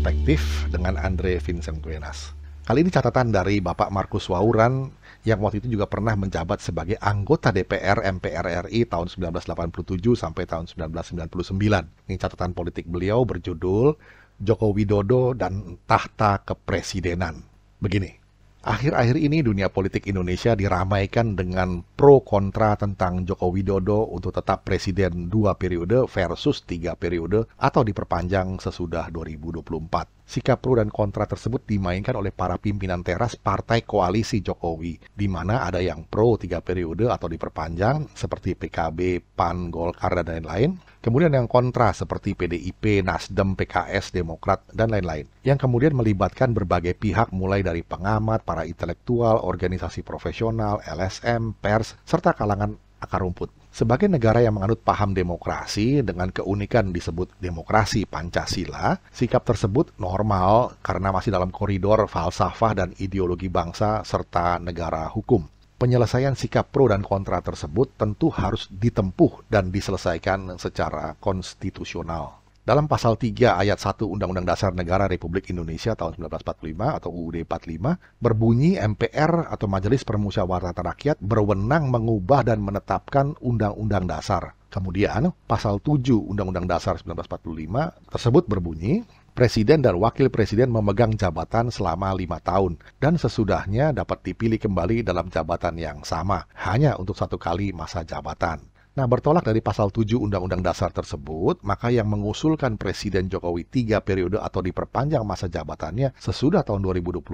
Perspektif dengan Andre Vincent Buenas. Kali ini catatan dari Bapak Markus Wauran yang waktu itu juga pernah menjabat sebagai anggota DPR MPR RI tahun 1987 sampai tahun 1999. Ini catatan politik beliau berjudul Joko Widodo dan Tahta Kepresidenan. Begini. Akhir-akhir ini dunia politik Indonesia diramaikan dengan pro kontra tentang Joko Widodo untuk tetap presiden 2 periode versus 3 periode atau diperpanjang sesudah 2024. Sikap pro dan kontra tersebut dimainkan oleh para pimpinan teras partai koalisi Jokowi, di mana ada yang pro 3 periode atau diperpanjang seperti PKB, PAN, Golkar, dan lain-lain. Kemudian yang kontra seperti PDIP, Nasdem, PKS, Demokrat, dan lain-lain. Yang kemudian melibatkan berbagai pihak mulai dari pengamat, para intelektual, organisasi profesional, LSM, pers, serta kalangan akar rumput. Sebagai negara yang menganut paham demokrasi dengan keunikan disebut demokrasi Pancasila, sikap tersebut normal karena masih dalam koridor falsafah dan ideologi bangsa serta negara hukum. Penyelesaian sikap pro dan kontra tersebut tentu harus ditempuh dan diselesaikan secara konstitusional. Dalam pasal 3 ayat 1 Undang-Undang Dasar Negara Republik Indonesia tahun 1945 atau UUD 45 berbunyi MPR atau Majelis Permusyawaratan Rakyat berwenang mengubah dan menetapkan Undang-Undang Dasar. Kemudian pasal 7 Undang-Undang Dasar 1945 tersebut berbunyi Presiden dan Wakil Presiden memegang jabatan selama 5 tahun dan sesudahnya dapat dipilih kembali dalam jabatan yang sama hanya untuk 1 kali masa jabatan. Nah, bertolak dari pasal 7 Undang-Undang Dasar tersebut, maka yang mengusulkan Presiden Jokowi 3 periode atau diperpanjang masa jabatannya sesudah tahun 2024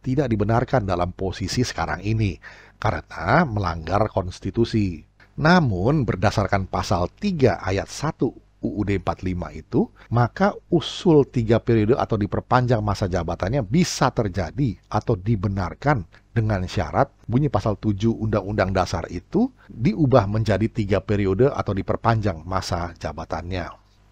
tidak dibenarkan dalam posisi sekarang ini, karena melanggar konstitusi. Namun, berdasarkan pasal 3 ayat 1 UUD 45 itu, maka usul 3 periode atau diperpanjang masa jabatannya bisa terjadi atau dibenarkan dengan syarat bunyi pasal 7 Undang-Undang Dasar itu diubah menjadi 3 periode atau diperpanjang masa jabatannya.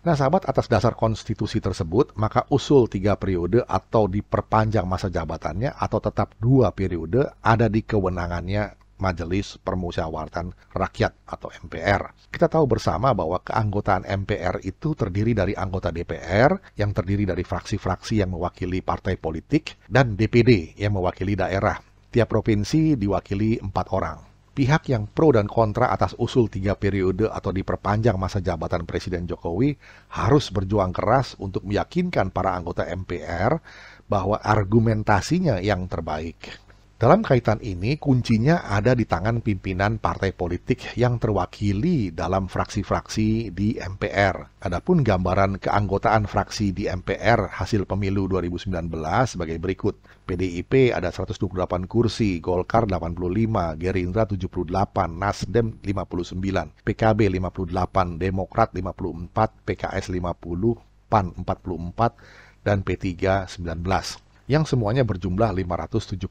Nah, sahabat, atas dasar konstitusi tersebut, maka usul 3 periode atau diperpanjang masa jabatannya atau tetap 2 periode ada di kewenangannya Majelis Permusyawaratan Rakyat atau MPR. Kita tahu bersama bahwa keanggotaan MPR itu terdiri dari anggota DPR yang terdiri dari fraksi-fraksi yang mewakili partai politik dan DPD yang mewakili daerah. Tiap provinsi diwakili 4 orang. Pihak yang pro dan kontra atas usul 3 periode atau diperpanjang masa jabatan Presiden Jokowi harus berjuang keras untuk meyakinkan para anggota MPR bahwa argumentasinya yang terbaik. Dalam kaitan ini, kuncinya ada di tangan pimpinan partai politik yang terwakili dalam fraksi-fraksi di MPR. Adapun gambaran keanggotaan fraksi di MPR hasil pemilu 2019 sebagai berikut. PDIP ada 128 kursi, Golkar 85, Gerindra 78, Nasdem 59, PKB 58, Demokrat 54, PKS 50, PAN 44, dan P3 19. Yang semuanya berjumlah 575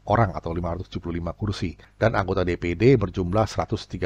orang atau 575 kursi. Dan anggota DPD berjumlah 136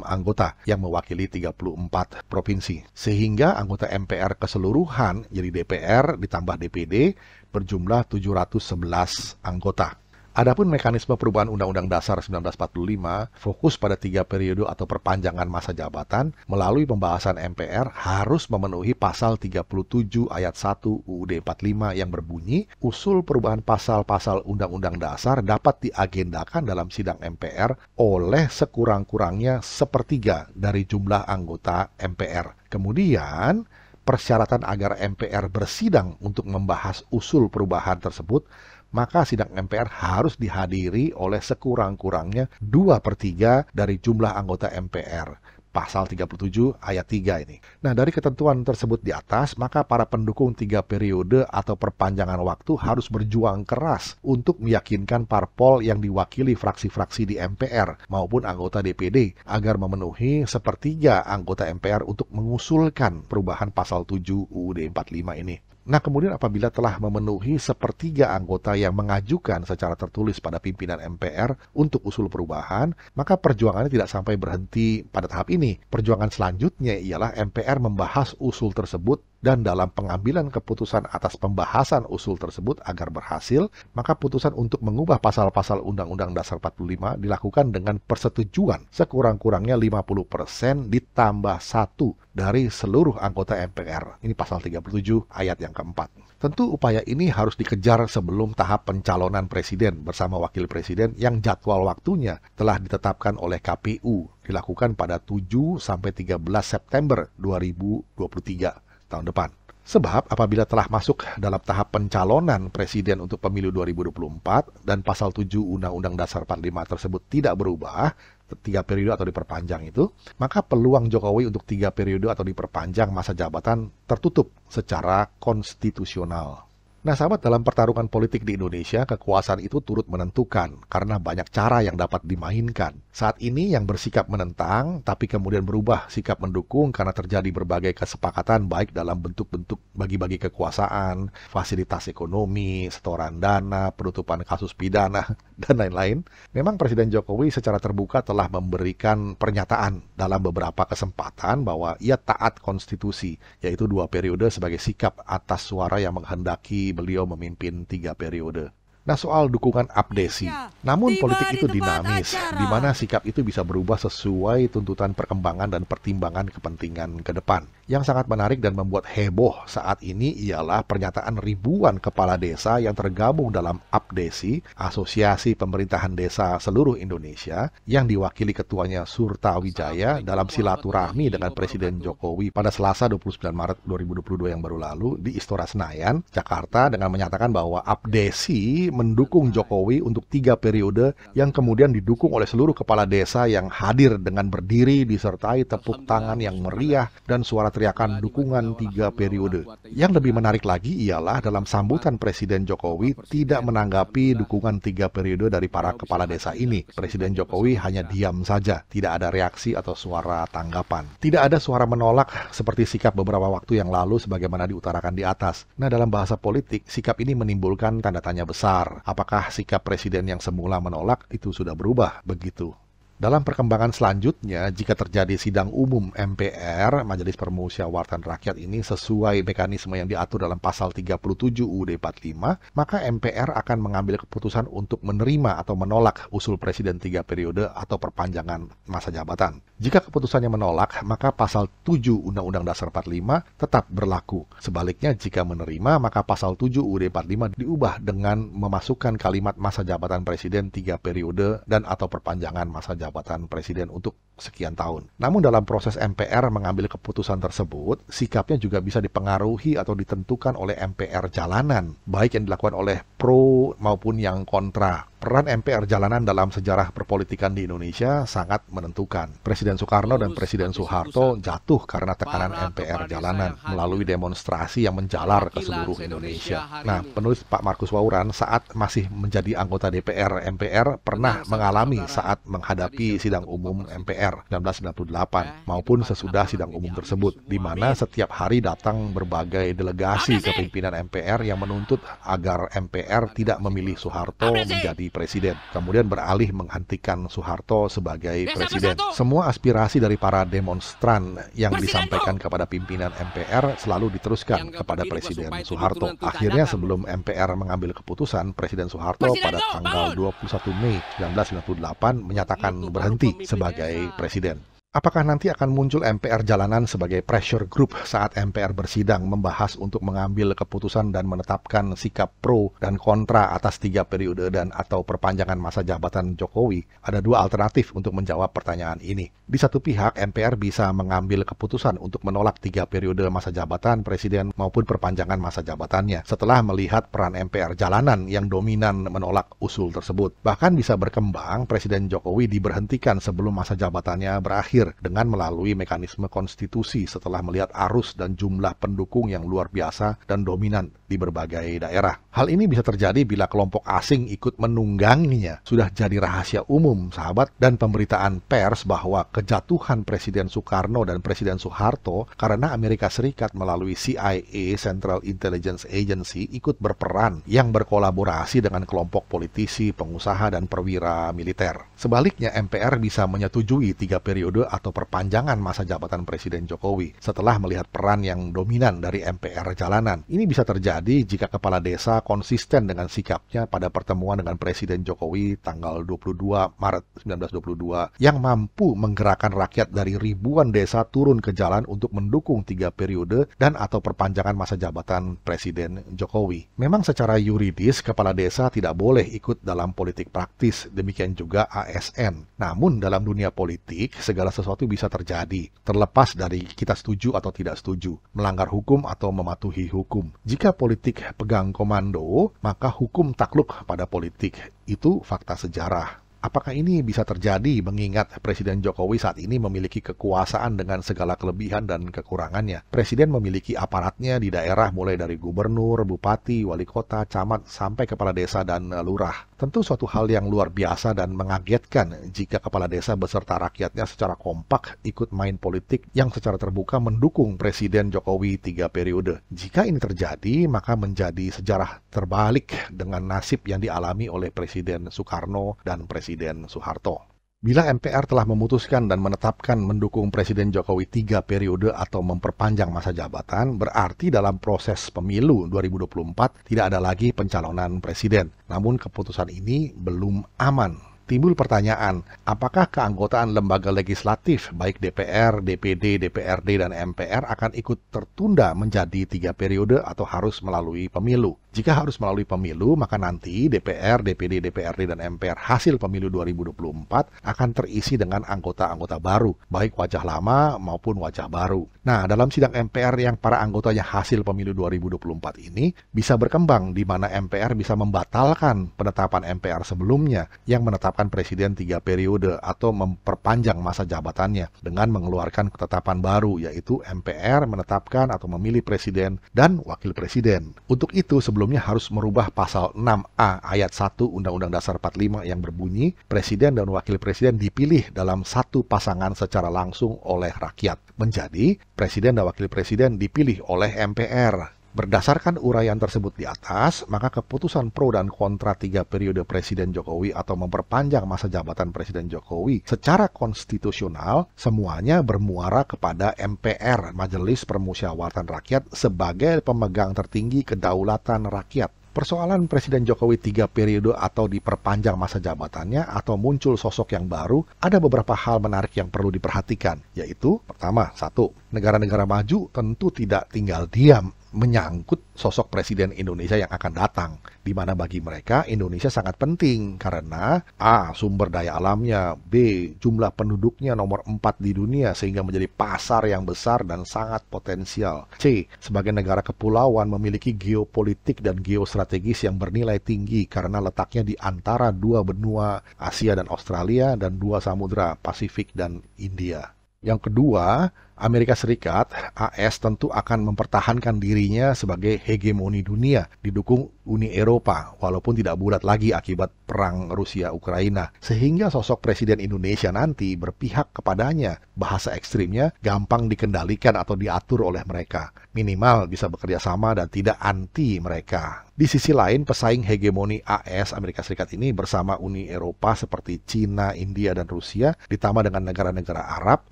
anggota yang mewakili 34 provinsi. Sehingga anggota MPR keseluruhan, jadi DPR ditambah DPD, berjumlah 711 anggota. Adapun mekanisme perubahan Undang-Undang Dasar 1945 fokus pada 3 periode atau perpanjangan masa jabatan melalui pembahasan MPR harus memenuhi pasal 37 ayat 1 UUD 45 yang berbunyi usul perubahan pasal-pasal Undang-Undang Dasar dapat diagendakan dalam sidang MPR oleh sekurang-kurangnya 1/3 dari jumlah anggota MPR. Kemudian persyaratan agar MPR bersidang untuk membahas usul perubahan tersebut, maka sidang MPR harus dihadiri oleh sekurang-kurangnya 2/3 dari jumlah anggota MPR. Pasal 37 ayat 3 ini. Nah, dari ketentuan tersebut di atas, maka para pendukung 3 periode atau perpanjangan waktu harus berjuang keras untuk meyakinkan parpol yang diwakili fraksi-fraksi di MPR maupun anggota DPD agar memenuhi 1/3 anggota MPR untuk mengusulkan perubahan pasal 7 UUD 45 ini. Nah, kemudian apabila telah memenuhi 1/3 anggota yang mengajukan secara tertulis pada pimpinan MPR untuk usul perubahan, maka perjuangannya tidak sampai berhenti pada tahap ini. Perjuangan selanjutnya ialah MPR membahas usul tersebut dan dalam pengambilan keputusan atas pembahasan usul tersebut agar berhasil, maka putusan untuk mengubah pasal-pasal Undang-Undang Dasar 45 dilakukan dengan persetujuan sekurang-kurangnya 50% ditambah 1 dari seluruh anggota MPR. Ini pasal 37 ayat yang keempat. Tentu upaya ini harus dikejar sebelum tahap pencalonan presiden bersama wakil presiden yang jadwal waktunya telah ditetapkan oleh KPU, dilakukan pada 7 sampai 13 September 2023. Tahun depan. Sebab apabila telah masuk dalam tahap pencalonan presiden untuk pemilu 2024 dan pasal 7 Undang-Undang Dasar 45 tersebut tidak berubah, 3 periode atau diperpanjang itu, maka peluang Jokowi untuk 3 periode atau diperpanjang masa jabatan tertutup secara konstitusional. Nah sahabat, dalam pertarungan politik di Indonesia, kekuasaan itu turut menentukan karena banyak cara yang dapat dimainkan. Saat ini yang bersikap menentang, tapi kemudian berubah sikap mendukung karena terjadi berbagai kesepakatan baik dalam bentuk-bentuk bagi-bagi kekuasaan, fasilitas ekonomi, setoran dana, penutupan kasus pidana, dan lain-lain. Memang Presiden Jokowi secara terbuka telah memberikan pernyataan dalam beberapa kesempatan bahwa ia taat konstitusi, yaitu 2 periode sebagai sikap atas suara yang menghendaki beliau memimpin 3 periode. Nah, soal dukungan abdesi. Namun politik itu dinamis, di mana sikap itu bisa berubah sesuai tuntutan perkembangan dan pertimbangan kepentingan ke depan. Yang sangat menarik dan membuat heboh saat ini ialah pernyataan ribuan kepala desa yang tergabung dalam APDESI, Asosiasi Pemerintahan Desa Seluruh Indonesia, yang diwakili ketuanya Surta Wijaya dalam silaturahmi dengan Presiden Jokowi pada Selasa 29 Maret 2022 yang baru lalu di Istora Senayan, Jakarta, dengan menyatakan bahwa APDESI mendukung Jokowi untuk 3 periode yang kemudian didukung oleh seluruh kepala desa yang hadir dengan berdiri disertai tepuk tangan yang meriah dan suara teriakan dukungan 3 periode. Yang lebih menarik lagi ialah dalam sambutan Presiden Jokowi tidak menanggapi dukungan 3 periode dari para kepala desa ini. Presiden Jokowi hanya diam saja, tidak ada reaksi atau suara tanggapan. Tidak ada suara menolak seperti sikap beberapa waktu yang lalu sebagaimana diutarakan di atas. Nah, dalam bahasa politik, sikap ini menimbulkan tanda tanya besar. Apakah sikap presiden yang semula menolak itu sudah berubah begitu? Dalam perkembangan selanjutnya, jika terjadi sidang umum MPR, Majelis Permusyawaratan Rakyat ini sesuai mekanisme yang diatur dalam pasal 37 UUD 45, maka MPR akan mengambil keputusan untuk menerima atau menolak usul presiden 3 periode atau perpanjangan masa jabatan. Jika keputusannya menolak, maka pasal 7 Undang-Undang Dasar 45 tetap berlaku. Sebaliknya, jika menerima, maka pasal 7 UUD 45 diubah dengan memasukkan kalimat masa jabatan presiden 3 periode dan atau perpanjangan masa jabatan presiden untuk sekian tahun. Namun dalam proses MPR mengambil keputusan tersebut, sikapnya juga bisa dipengaruhi atau ditentukan oleh MPR jalanan, baik yang dilakukan oleh pro maupun yang kontra. Peran MPR jalanan dalam sejarah perpolitikan di Indonesia sangat menentukan. Presiden Soekarno dan Presiden Soeharto jatuh karena tekanan MPR jalanan melalui demonstrasi yang menjalar ke seluruh Indonesia. Nah, penulis Pak Markus Wauran saat masih menjadi anggota DPR MPR pernah mengalami saat menghadapi sidang umum MPR 1998 maupun sesudah sidang umum tersebut, di mana setiap hari datang berbagai delegasi ke pimpinan MPR yang menuntut agar MPR tidak memilih Soeharto menjadi presiden, kemudian beralih menghentikan Soeharto sebagai presiden. Semua aspirasi dari para demonstran yang disampaikan kepada pimpinan MPR selalu diteruskan kepada Presiden Soeharto. Akhirnya sebelum MPR mengambil keputusan, Presiden Soeharto pada tanggal 21 Mei 1998 menyatakan berhenti sebagai presiden. Apakah nanti akan muncul MPR jalanan sebagai pressure group saat MPR bersidang membahas untuk mengambil keputusan dan menetapkan sikap pro dan kontra atas 3 periode dan atau perpanjangan masa jabatan Jokowi? Ada 2 alternatif untuk menjawab pertanyaan ini. Di satu pihak, MPR bisa mengambil keputusan untuk menolak 3 periode masa jabatan presiden maupun perpanjangan masa jabatannya setelah melihat peran MPR jalanan yang dominan menolak usul tersebut. Bahkan bisa berkembang Presiden Jokowi diberhentikan sebelum masa jabatannya berakhir dengan melalui mekanisme konstitusi setelah melihat arus dan jumlah pendukung yang luar biasa dan dominan di berbagai daerah. Hal ini bisa terjadi bila kelompok asing ikut menungganginya. Sudah jadi rahasia umum, sahabat, dan pemberitaan pers bahwa kejatuhan Presiden Soekarno dan Presiden Soeharto karena Amerika Serikat melalui CIA, Central Intelligence Agency, ikut berperan yang berkolaborasi dengan kelompok politisi, pengusaha, dan perwira militer. Sebaliknya, MPR bisa menyetujui 3 periode atau perpanjangan masa jabatan Presiden Jokowi setelah melihat peran yang dominan dari MPR jalanan. Ini bisa terjadi jika kepala desa konsisten dengan sikapnya pada pertemuan dengan Presiden Jokowi tanggal 22 Maret 1922 yang mampu menggerakkan rakyat dari ribuan desa turun ke jalan untuk mendukung 3 periode dan atau perpanjangan masa jabatan Presiden Jokowi. Memang secara yuridis kepala desa tidak boleh ikut dalam politik praktis, demikian juga ASN. Namun dalam dunia politik segala sesuatu bisa terjadi, terlepas dari kita setuju atau tidak setuju, melanggar hukum atau mematuhi hukum. Jika politik pegang komando, maka hukum takluk pada politik. Itu fakta sejarah. Apakah ini bisa terjadi mengingat Presiden Jokowi saat ini memiliki kekuasaan dengan segala kelebihan dan kekurangannya? Presiden memiliki aparatnya di daerah mulai dari gubernur, bupati, wali kota, camat, sampai kepala desa dan lurah. Tentu suatu hal yang luar biasa dan mengagetkan jika kepala desa beserta rakyatnya secara kompak ikut main politik yang secara terbuka mendukung Presiden Jokowi 3 periode. Jika ini terjadi, maka menjadi sejarah terbalik dengan nasib yang dialami oleh Presiden Soekarno dan Presiden Soeharto. Bila MPR telah memutuskan dan menetapkan mendukung Presiden Jokowi 3 periode atau memperpanjang masa jabatan, berarti dalam proses pemilu 2024 tidak ada lagi pencalonan presiden. Namun keputusan ini belum aman. Timbul pertanyaan, apakah keanggotaan lembaga legislatif baik DPR, DPD, DPRD, dan MPR akan ikut tertunda menjadi 3 periode atau harus melalui pemilu? Jika harus melalui pemilu, maka nanti DPR, DPD, DPRD, dan MPR hasil pemilu 2024 akan terisi dengan anggota-anggota baru, baik wajah lama maupun wajah baru. Nah, dalam sidang MPR yang para anggotanya hasil pemilu 2024 ini bisa berkembang di mana MPR bisa membatalkan penetapan MPR sebelumnya yang menetapkan presiden 3 periode atau memperpanjang masa jabatannya dengan mengeluarkan ketetapan baru, yaitu MPR menetapkan atau memilih presiden dan wakil presiden. Untuk itu sebelumnya harus merubah pasal 6A ayat 1 Undang-Undang Dasar 45 yang berbunyi presiden dan wakil presiden dipilih dalam satu pasangan secara langsung oleh rakyat menjadi presiden dan wakil presiden dipilih oleh MPR. Berdasarkan uraian tersebut di atas, maka keputusan pro dan kontra 3 periode Presiden Jokowi atau memperpanjang masa jabatan Presiden Jokowi secara konstitusional semuanya bermuara kepada MPR, Majelis Permusyawaratan Rakyat, sebagai pemegang tertinggi kedaulatan rakyat. Persoalan Presiden Jokowi 3 periode atau diperpanjang masa jabatannya atau muncul sosok yang baru, ada beberapa hal menarik yang perlu diperhatikan, yaitu pertama, 1. Negara-negara maju tentu tidak tinggal diam menyangkut sosok Presiden Indonesia yang akan datang, di mana bagi mereka Indonesia sangat penting karena A. Sumber daya alamnya, B. Jumlah penduduknya nomor 4 di dunia sehingga menjadi pasar yang besar dan sangat potensial, C. Sebagai negara kepulauan memiliki geopolitik dan geostrategis yang bernilai tinggi karena letaknya di antara 2 benua Asia dan Australia dan 2 samudra Pasifik dan India. Yang kedua, Amerika Serikat, AS tentu akan mempertahankan dirinya sebagai hegemoni dunia, didukung Uni Eropa, walaupun tidak bulat lagi akibat perang Rusia-Ukraina. Sehingga sosok Presiden Indonesia nanti berpihak kepadanya, bahasa ekstrimnya gampang dikendalikan atau diatur oleh mereka. Minimal bisa bekerja sama dan tidak anti mereka. Di sisi lain, pesaing hegemoni AS, Amerika Serikat ini bersama Uni Eropa seperti Cina, India, dan Rusia, ditambah dengan negara-negara Arab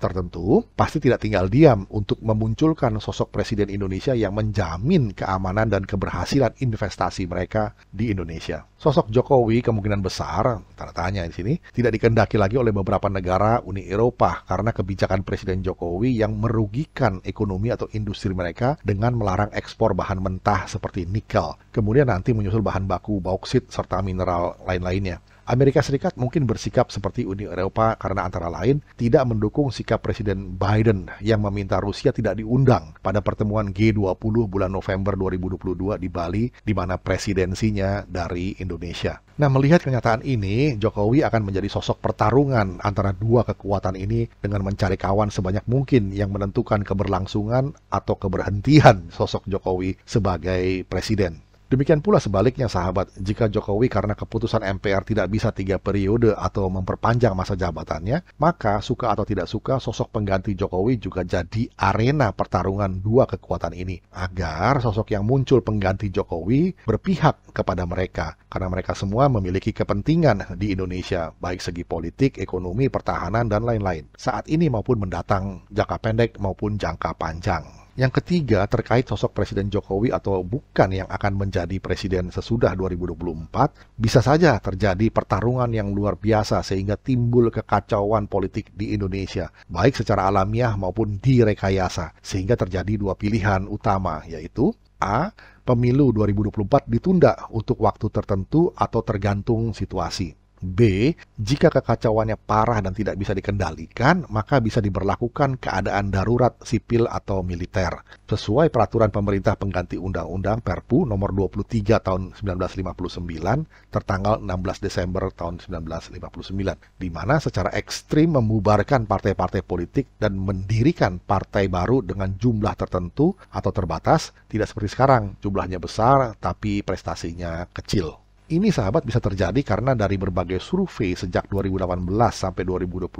tertentu, pasti tidak tinggal diam untuk memunculkan sosok Presiden Indonesia yang menjamin keamanan dan keberhasilan investasi mereka di Indonesia. Sosok Jokowi kemungkinan besar, tanda tanya di sini, tidak dikehendaki lagi oleh beberapa negara Uni Eropa karena kebijakan Presiden Jokowi yang merugikan ekonomi atau industri mereka dengan melarang ekspor bahan mentah seperti nikel. Kemudian nanti menyusul bahan baku bauksit serta mineral lain-lainnya. Amerika Serikat mungkin bersikap seperti Uni Eropa karena antara lain tidak mendukung sikap Presiden Biden yang meminta Rusia tidak diundang pada pertemuan G20 bulan November 2022 di Bali, di mana presidensinya dari Indonesia. Nah, melihat kenyataan ini, Jokowi akan menjadi sosok pertarungan antara dua kekuatan ini dengan mencari kawan sebanyak mungkin yang menentukan keberlangsungan atau keberhentian sosok Jokowi sebagai presiden. Demikian pula sebaliknya sahabat, jika Jokowi karena keputusan MPR tidak bisa 3 periode atau memperpanjang masa jabatannya, maka suka atau tidak suka sosok pengganti Jokowi juga jadi arena pertarungan dua kekuatan ini. Agar sosok yang muncul pengganti Jokowi berpihak kepada mereka, karena mereka semua memiliki kepentingan di Indonesia, baik segi politik, ekonomi, pertahanan, dan lain-lain. Saat ini maupun mendatang, jangka pendek maupun jangka panjang. Yang ketiga, terkait sosok Presiden Jokowi atau bukan yang akan menjadi presiden sesudah 2024, bisa saja terjadi pertarungan yang luar biasa sehingga timbul kekacauan politik di Indonesia, baik secara alamiah maupun direkayasa, sehingga terjadi dua pilihan utama, yaitu A. Pemilu 2024 ditunda untuk waktu tertentu atau tergantung situasi. B. Jika kekacauannya parah dan tidak bisa dikendalikan, maka bisa diberlakukan keadaan darurat sipil atau militer. Sesuai peraturan pemerintah pengganti Undang-Undang Perpu nomor 23 tahun 1959 tertanggal 16 Desember tahun 1959, di mana secara ekstrim membubarkan partai-partai politik dan mendirikan partai baru dengan jumlah tertentu atau terbatas, tidak seperti sekarang, jumlahnya besar tapi prestasinya kecil. Ini sahabat bisa terjadi karena dari berbagai survei sejak 2018 sampai 2021,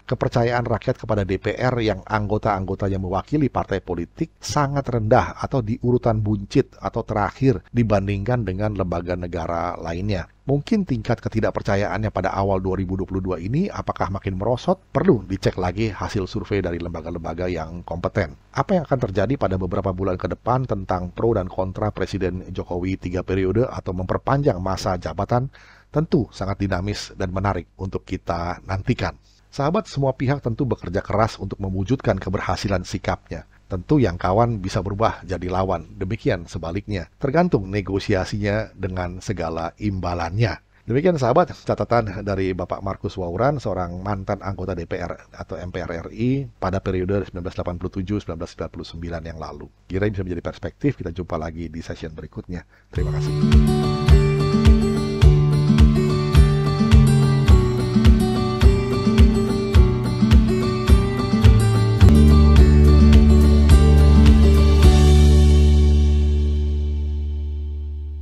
kepercayaan rakyat kepada DPR yang anggota-anggotanya mewakili partai politik sangat rendah atau di urutan buncit atau terakhir dibandingkan dengan lembaga negara lainnya. Mungkin tingkat ketidakpercayaannya pada awal 2022 ini apakah makin merosot? Perlu dicek lagi hasil survei dari lembaga-lembaga yang kompeten. Apa yang akan terjadi pada beberapa bulan ke depan tentang pro dan kontra Presiden Jokowi 3 periode atau memperpanjang masa jabatan tentu sangat dinamis dan menarik untuk kita nantikan. Sahabat, semua pihak tentu bekerja keras untuk mewujudkan keberhasilan sikapnya. Tentu yang kawan bisa berubah jadi lawan, demikian sebaliknya, tergantung negosiasinya dengan segala imbalannya. Demikian sahabat, catatan dari Bapak Markus Wauran, seorang mantan anggota DPR atau MPR RI pada periode 1987-1999 yang lalu. Kira bisa menjadi perspektif, kita jumpa lagi di session berikutnya. Terima kasih.